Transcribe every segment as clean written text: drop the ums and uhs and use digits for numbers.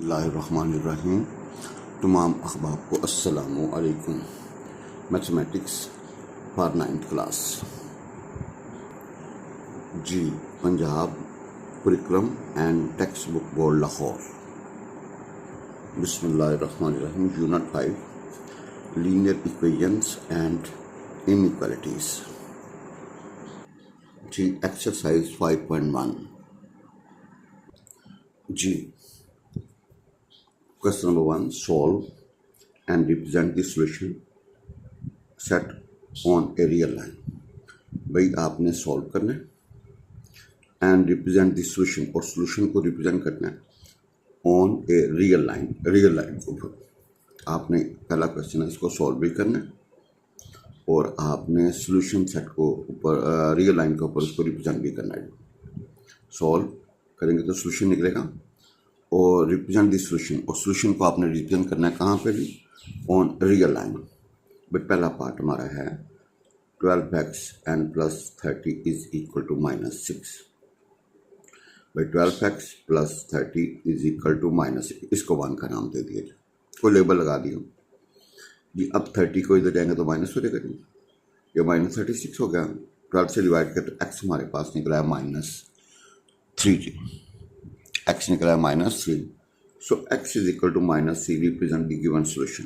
बिस्मिल्लाहिर्रहमानिर्रहीम। तमाम अहबाब को अस्सलामु अलैकुम। मैथमेटिक्स फॉर 9th क्लास जी, Punjab curriculum and text book board Lahore. बिस्मिल्लाहिर्रहमानिर्रहीम। Unit 5 linear equations and inequalities. जी, एक्सरसाइज 5.1 जी। Question number 1, solve and represent the solution set on a real line। भाई आपने सॉल्व करना है एंड रिप्रेजेंट द सॉल्यूशन, और solution को रिप्रेजेंट करना है on a real line, real line के ऊपर। आपने पहला क्वेश्चन है, इसको सॉल्व भी करना है और आपने सॉल्यूशन सेट को ऊपर रियल लाइन के ऊपर उसको रिप्रेजेंट भी करना है। सॉल्व करेंगे तो सॉल्यूशन निकलेगा और रिप्रेजेंट द सॉल्यूशन, और सॉल्यूशन को आपने रिप्रेजेंट करना है कहाँ पे भी, ऑन रियल लाइन। बट पहला पार्ट हमारा है 12x n + 30 is equal to -6। भाई 12x + 30 इज इक्वल टू -6, इसको 1 का नाम दे दिया, कोई लेबल लगा दिया जी। अब 30 को इधर जाएंगे तो माइनस हो जाएगा जी, ये -36 हो गया। 12 से डिवाइड कर तो x हमारे पास निकला है -3 जी। x निकला है -3, so x is equal to -3 represent the given solution.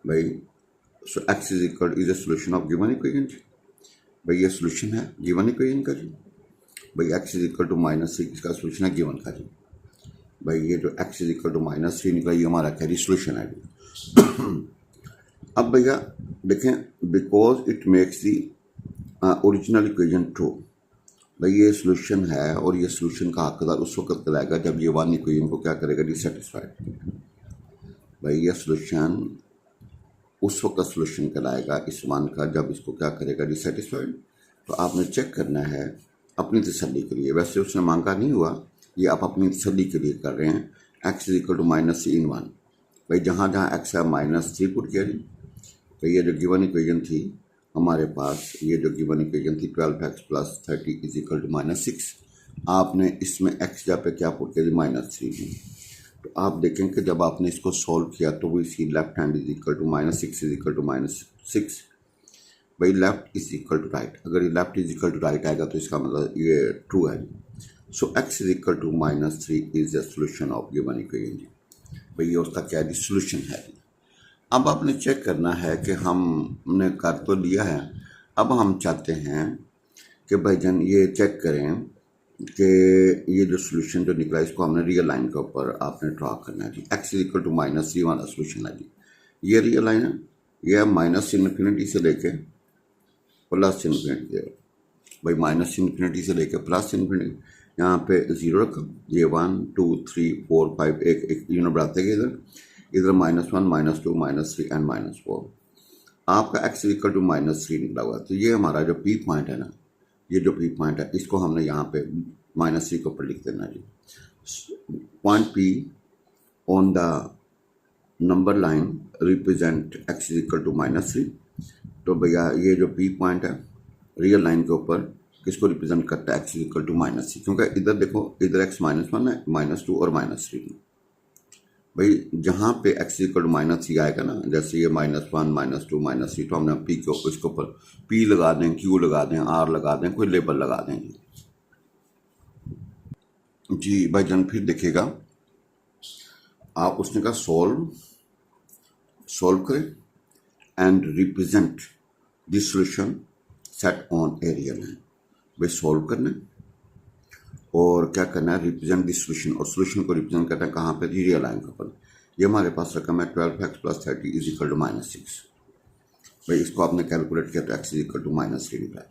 भाई so x is equal is a solution of given equation. भाई ये सॉल्यूशन है गिवन इक्वेशन का जी। भाई x इज इक्वल टू -3 इसका सॉल्यूशन है गिवन का जी। भाई ये जो x इज इक्वल टू -3 निकला, ये हमारा कैरी सॉल्यूशन है जी। अब भैया देखें, because it makes the original equation true. भाई ये सॉल्यूशन है और ये सॉल्यूशन का हकदार उस वक्त कहलाएगा जब ये वन इक्वेशन को क्या करेगा, डिससेटिस्फाइड। भाई ये सॉल्यूशन उस वक्त सॉल्यूशन कहलाएगा इस वन का जब इसको क्या करेगा, डिससेटिस्फाइड। तो आपने चेक करना है अपनी तसल्ली के लिए, वैसे उसने मांगा नहीं हुआ, ये आप अपनी तसल्ली के लिए कर रहे हैं। x is equal to -3 in 1। भाई जहाँ जहाँ x है -3 पुट किया जी। तो ये जो गिवन इक्वेशन थी हमारे पास, ये जो गिवन इक्वेशन थी 12x + 30 इज इक्वल टू -6, आपने इसमें x जहाँ पे क्या पुट किया जी, -3। तो आप देखें कि जब आपने इसको सॉल्व किया तो वो इसी left hand is equal to -6 is equal to -6। भाई left is equal to right, अगर ये left is equal to right आएगा तो इसका मतलब ये ट्रू है। So x is equal to -3 is the solution of given equation जी। भाई ये उसका क्या है, सॉल्यूशन है। अब आपने चेक करना है कि हमने कर तो लिया है, अब हम चाहते हैं कि भाईजान ये चेक करें कि ये जो सॉल्यूशन जो निकला इसको हमने रियल लाइन के ऊपर आपने ड्रॉ करना है जी। x इज इक्वल टू -3 वाला सॉल्यूशन है जी। ये रियल लाइन है, ये -∞ से लेके +∞। भाई -∞ से लेके +∞, यहाँ पे 0 रखा, ये 1 2 3 4 5 एक यूनिट बढ़ाते गए, इधर -1 -2 -3 एंड -4। आपका x इक्वल टू -3 निकला हुआ। तो ये हमारा जो पी पॉइंट है ना, ये जो पी पॉइंट है इसको हमने यहाँ पे -3 के ऊपर लिख देना जी। Point P on the number line represent x equal to -3। तो भैया ये जो पी पॉइंट है रियल लाइन के ऊपर किसको रिप्रेजेंट करता है, x इक्वल टू -3, क्योंकि इधर देखो, इधर x -1 है, -2 और -3। भाई जहाँ पे x इक्वल टू -3 आएगा ना, जैसे ये -1 -2 -3, तो हमने p को इसके ऊपर p लगा दें, q लगा दें, r लगा दें, कोई लेबल लगा दें जी। भाई जन फिर देखिएगा आप, उसने कहा सॉल्व करें and represent the solution set on a real line. भाई सॉल्व करना है और क्या करना है, रिप्रेजेंट द सॉल्यूशन, और सॉल्यूशन को रिप्रेजेंट करना है कहाँ पे, रियल लाइन के ऊपर। ये हमारे पास रकम है 12x + 30 इज इक्वल टू -6। भाई इसको आपने कैलकुलेट किया तो x इज इक्वल टू -3 निकला।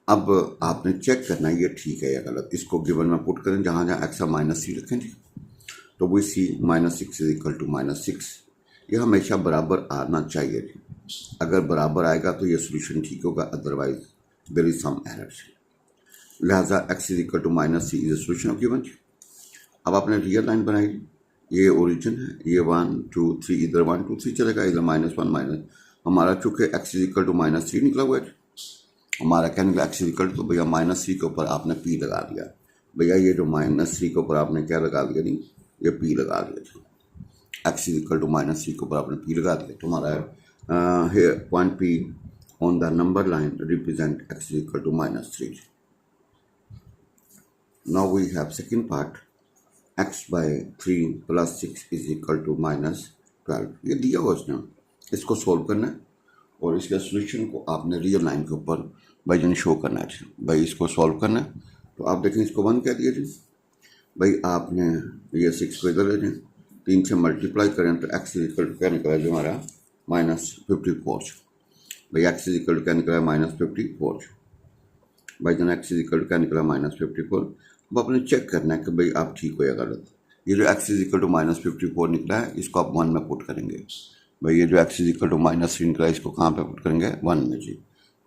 अब आपने चेक करना है ये ठीक है या गलत, इसको गिवन में पुट करें, जहाँ जहाँ x है -3 रखें जी। तो वो सी -6 इज इक्वल टू -6, ये हमेशा बराबर आना चाहिए जी। अगर बराबर आएगा तो ये सोल्यूशन ठीक होगा, otherwise there is some error. लिहाजा x is equal to -3 is a solution of given. अब आपने रियल लाइन बनाई, ये ओरिजिन है, ये 1 2 3, इधर 1 2 3 चलेगा, इधर -1 हमारा चूंकि x इज इक्वल टू -3 निकला हुआ है, हमारा क्या निकला, x इज इक्वल टू, तो भैया -3 के ऊपर आपने p लगा दिया। भैया ये जो -3 के ऊपर आपने क्या लगा दिया नहीं, ये p लगा दिया जी। x इज इक्वल टू -3 के ऊपर आपने p लगा दिया, तुम्हारा here point p on the number line represent x is equal to -3. Now we have second part, x by 3 plus 6 is equal to -12. ये दिया हुआ उसने, इसको सोल्व करना है और इसके सोल्यूशन को आपने रियल लाइन के ऊपर भाई जान शो करना है भाई, इसको सॉल्व करना है। तो आप देखें इसको 1 कह दिया जी भाई, आपने ये 6 को इधर ले जाए, 3 से मल्टीप्लाई करें तो x इज इक्वल टू क्या निकला जो हमारा -54 भाई, x इज इक्वल टू क्या निकला -54 भाई जान, x इज इक्वल टू क्या निकला -54। अब आपने चेक करना है कि भाई आप ठीक हो या गलत। ये जो x इज इक्वल टू -54 निकला है इसको आप 1 में पुट करेंगे भाई, ये जो x इज इक्वल टू -3 निकला है इसको कहाँ पे पुट करेंगे 1 में जी।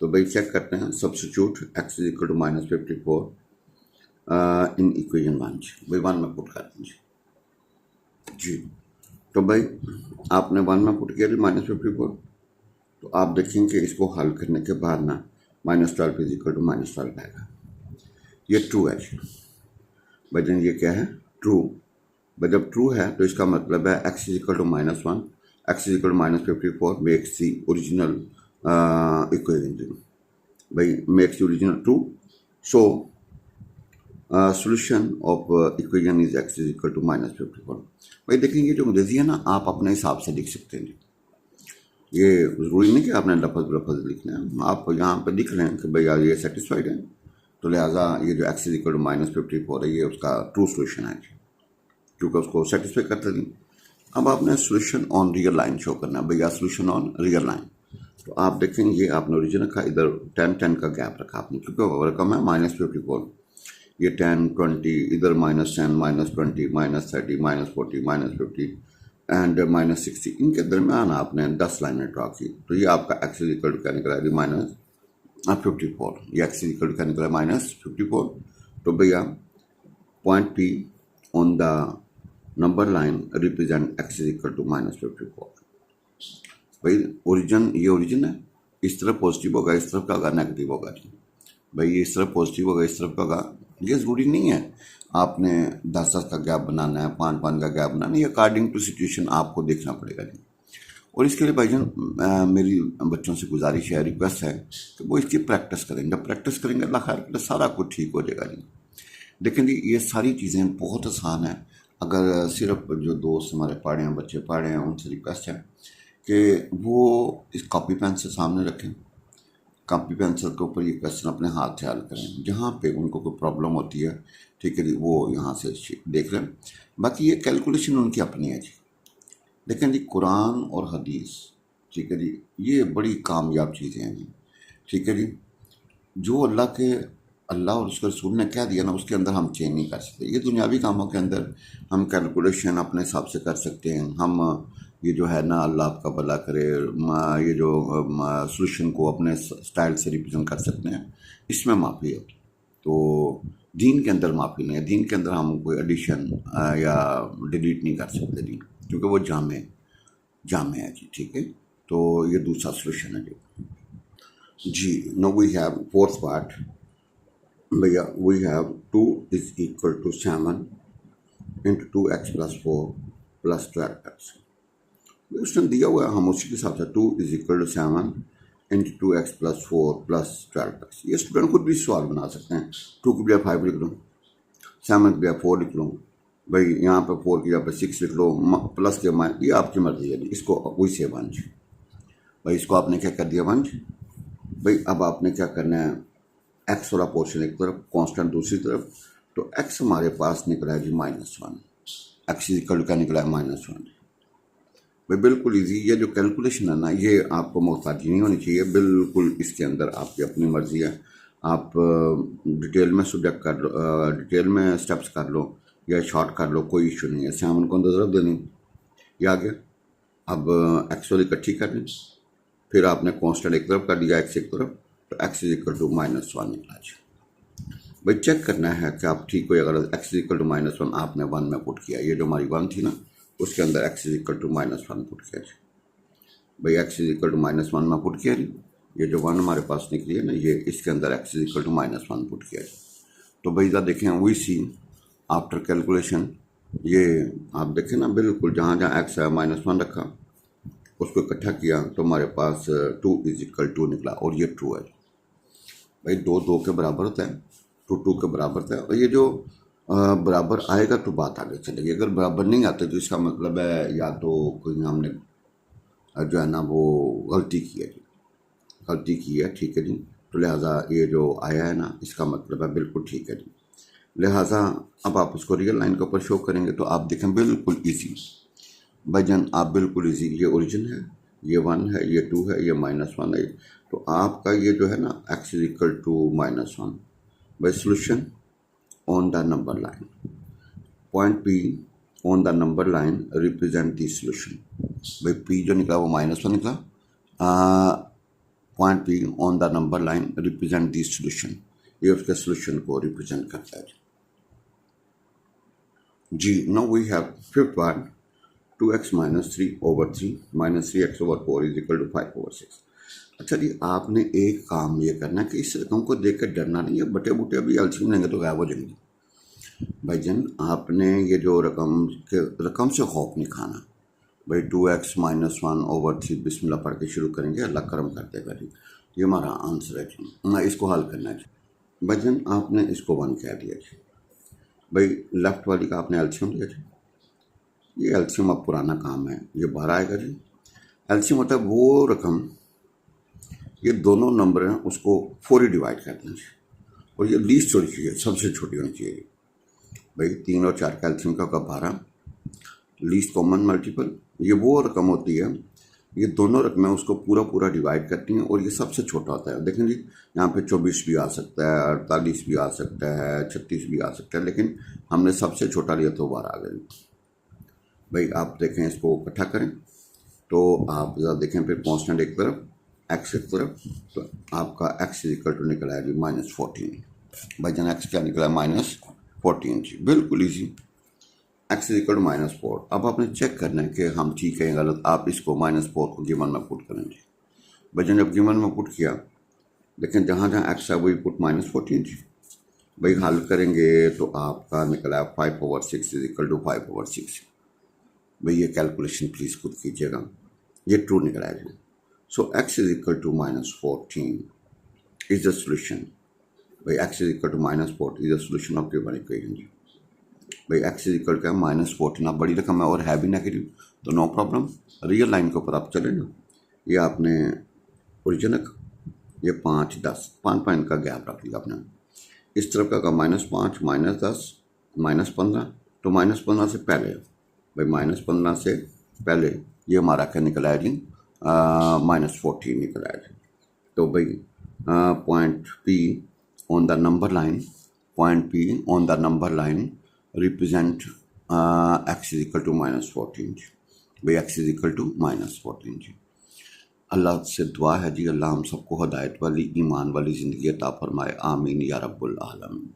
तो भाई चेक करते हैं, substitute x is equal to -54 in equation 1 भाई 1 में पुट करते हैं जी। तो भाई आपने 1 में पुट किया जी -54, तो आप देखेंगे इसको हल करने के बाद ना -12 इज इक्वल टू -12 आएगा। ये ट्रू है जी भाई जान, ये क्या है ट्रू भाई, जब ट्रू है तो इसका मतलब है x is equal to -1, x is equal to -54 makes the original equation भाई, makes the original true. So solution of equation is x is equal to -54। भाई देखेंगे जो अंग्रेजी है ना आप अपने हिसाब से लिख सकते हैं, ये ज़रूरी नहीं कि आपने लफज लिखना है, आप यहाँ पे लिख लें कि भाई यार ये सेटिस्फाइड है, तो लिहाजा ये जो x इज इक्वल टू -54 है ये उसका ट्रू सोल्यूशन है क्योंकि उसको सेटिस्फाई करते नहीं। अब आपने solution on real line show करना है भैया, सोल्यूशन ऑन रियल लाइन। तो आप देखेंगे आपने ओरिजिन रखा, इधर 10 का गैप रखा आपने क्योंकि रकम है -54, ये 10 20 इधर -10 -20 -30 -40 -50 एंड -60, इनके दरमियान आपने 10 लाइनें ड्रा की। तो ये आपका x इज इक्वल टू क्या निकला है -54, ये x इज इक्वल टू क्या निकला है -54। तो भैया point P on the number line represent x is equal to -54। भाई ओरिजिन, ये ओरिजिन है, इस तरफ पॉजिटिव होगा, इस तरफ का होगा नेगेटिव होगा जी भाई, ये इस तरफ पॉजिटिव होगा, इस तरफ का होगा। ये ज़रूरी नहीं है आपने 10 का गैप बनाना है, 5 का गैप बनाना है, ये अकॉर्डिंग टू सिचुएशन आपको देखना पड़ेगा जी। और इसके लिए भाईजान मेरी बच्चों से गुजारिश है, रिक्वेस्ट है कि वो इसकी प्रैक्टिस करें। जब प्रैक्टिस करेंगे अल्लाह खैर तो सारा कुछ ठीक हो जाएगा जी। लेकिन जी ये सारी चीज़ें बहुत आसान है, अगर सिर्फ जो दोस्त हमारे पढ़े हैं, बच्चे पढ़े हैं, उनसे रिक्वेस्ट है कि वो इस कॉपी पेन से सामने रखें, कॉपी पेंसिल के ऊपर ये क्वेश्चन अपने हाथ से हल करें, जहाँ पे उनको कोई प्रॉब्लम होती है ठीक है जी वो यहाँ से देख लें। बाकी ये कैलकुलेशन उनकी अपनी है जी। लेकिन जी कुरान और हदीस ठीक है जी ये बड़ी कामयाब चीज़ें हैं जी, ठीक है जी। जो अल्लाह और उसके रसूल ने क्या दिया ना उसके अंदर हम चेंज नहीं कर सकते। ये दुनियावी कामों के अंदर हम कैलकुलेशन अपने हिसाब से कर सकते हैं, हम ये जो है ना अल्लाह आपका भला करे, ये जो सोल्यूशन को अपने स्टाइल से रिप्रेजेंट कर सकते हैं, इसमें माफ़ी है। तो दीन के अंदर माफ़ी नहीं है, दीन के अंदर हम कोई एडिशन या डिलीट नहीं कर सकते दीन, क्योंकि वो जामे है जी, ठीक है। तो ये दूसरा सोल्यूशन है जी। Now we have fourth part भैया, we have 2 is equal to 7 into 2x + 4 + 12x। उसने दिया हुआ है, हम उसी के हिसाब से 2 is equal to 7 into 2x + 4 + 12x। ये स्टूडेंट खुद भी सवाल बना सकते हैं, 2 की बजाय 5 लिख लो, 7 की बजाय 4 लिख लो भाई, यहाँ पे 4 की जगह 6 लिख लो, प्लस के माइनस ये आपकी मर्जी है। इसको वही से 1 भाई, इसको आपने क्या कर दिया 1 भाई। अब आपने क्या करना है, x वाला पोर्शन एक तरफ, कांस्टेंट दूसरी तरफ। तो x हमारे पास निकला है जी -1, x इज इक्वल टू क्या निकला है -1 भाई, बिल्कुल इजी। ये जो कैलकुलेशन है ना ये आपको मोहताजी नहीं होनी चाहिए, बिल्कुल इसके अंदर आपकी अपनी मर्जी है, आप डिटेल में सब्जेक्ट कर लो, डिटेल में स्टेप्स कर लो या शॉर्ट कर लो, कोई इशू नहीं है। 7 को अंदर ज़रूरत देनी, ये आ गया। अब x वाली इकट्ठी कर ली, फिर आपने कांस्टेंट एक तरफ कर दिया, x एक तरफ, तो x इज इक्वल टू -1 निकला जी भाई। चेक करना है कि आप ठीक हो या गलत। x इज इक्वल टू -1 आपने 1 में पुट किया, ये जो हमारी 1 थी ना उसके अंदर x is equal to -1 put किया जी भाई, x इज इक्वल टू -1 में पुट किया जी। ये जो 1 हमारे पास निकली है ना ये इसके अंदर x is equal to -1 put किया जी। तो भाई इधर देखें वी सी आफ्टर कैलकुलेशन, ये आप देखें ना बिल्कुल जहाँ जहाँ एक्स है -1 रखा, उसको इकट्ठा किया तो हमारे पास 2 = 2 निकला, और ये ट्रू है भाई। 2 2 के बराबर होता है, 2 2 के बराबर होता है, और ये जो बराबर आएगा तो बात आगे चलेगी। अगर बराबर नहीं आते तो इसका मतलब है या तो कोई हमने जो है ना वो गलती की है जी, गलती की है, ठीक है जी। तो लिहाजा ये जो आया है ना इसका मतलब है बिल्कुल ठीक है जी। लिहाजा अब आप उसको रियल लाइन के ऊपर शो करेंगे तो आप देखें बिल्कुल ईजी भाईजान, आप बिल्कुल ईजी, ये ओरिजिन है, ये 1 है, ये 2 है, ये -1 है। तो आपका ये जो है ना x = -1 by solution on the number line, point P on the number line represent the solution. भाई P जो निकला वो -1 निकला, point P on the number line represent the solution, ये उसके सोल्यूशन को रिप्रेजेंट करता है जी। Now we have fifth part, 2x - 3/3 - 3x/4 = 5/6। अच्छा जी, आपने एक काम ये करना है कि इस रकम को देख कर डरना नहीं है, बटे बुटे अभी एलसीएम लेंगे तो गायब हो जाएंगे भाईजान। आपने ये जो रकम से खौफ नहीं खाना भाई। 2x - 1/3 बिस्मिल्लाह पढ़ के शुरू करेंगे, अल्लाह करम कर देगा जी। ये हमारा आंसर है जी, ना इसको हल करना है जी भाईजान। आपने इसको 1 कह दिया जी भाई, लेफ्ट वाली का आपने एलसीएम लिया जी। ये एलसीएम अब पुराना काम है, ये 12 आएगा जी। एलसीएम होता है वो रकम, ये दोनों नंबर हैं उसको 4 ही डिवाइड कर दें, और ये लीस्ट होनी चाहिए, सबसे छोटी होनी चाहिए भाई। 3 और 4 का एलसीएम का होगा 12, लीस्ट कॉमन मल्टीपल। ये वो रकम होती है, ये दोनों रकमें उसको पूरा पूरा डिवाइड करती हैं, और ये सबसे छोटा होता है। देखें जी, यहाँ पे 24 भी आ सकता है, 48 भी आ सकता है, 36 भी आ सकता है, लेकिन हमने सबसे छोटा लिया तो 12 आ गया भाई। आप देखें, इसको इकट्ठा करें तो आप ज़रा देखें, फिर कॉन्स्टेंट एक तरफ, एक्स एक तरफ, तो आपका x = निकला है जी -14 भाईजान। एक्स क्या निकला है -14 जी, बिल्कुल ईजी। x = -4। अब आपने चेक करना है कि हम ठीक है गलत। आप इसको -4 को गिवन में पुट करेंगे भाईजान। जब गिवन में पुट किया, लेकिन जहाँ जहाँ x है वही पुट -14 जी भाई। हल करेंगे तो आपका निकला है 5/6 = 5/6 भाई। ये कैलकुलेशन प्लीज़ खुद कीजिएगा, ये ट्रू निकला है जी। So x = -14 is the solution भाई। x = -14 is the solution of given equation जी भाई। x = क्या -14, आप बड़ी रकम है और है भी नेगेटिव, तो नो प्रॉब्लम, रियल लाइन के ऊपर आप चले ना। ये आपने ओरिजिन रखा, ये 5 10 5 पॉइंट का गैप रख लिया आपने। इस तरफ का -5 -10 -15, तो -15 से पहले भाई, -15 से पहले ये हमारा क्या निकला है जी -14 निकला है। तो भाई point P on the number line, point P on the number line represent x = -14 जी भाई। x = -14 जी। अल्लाह से दुआ है जी, अल्लाह हम सबको हदायत वाली ईमान वाली ज़िंदगी अता फरमाए, आमीन या रब्बुल आलमीन।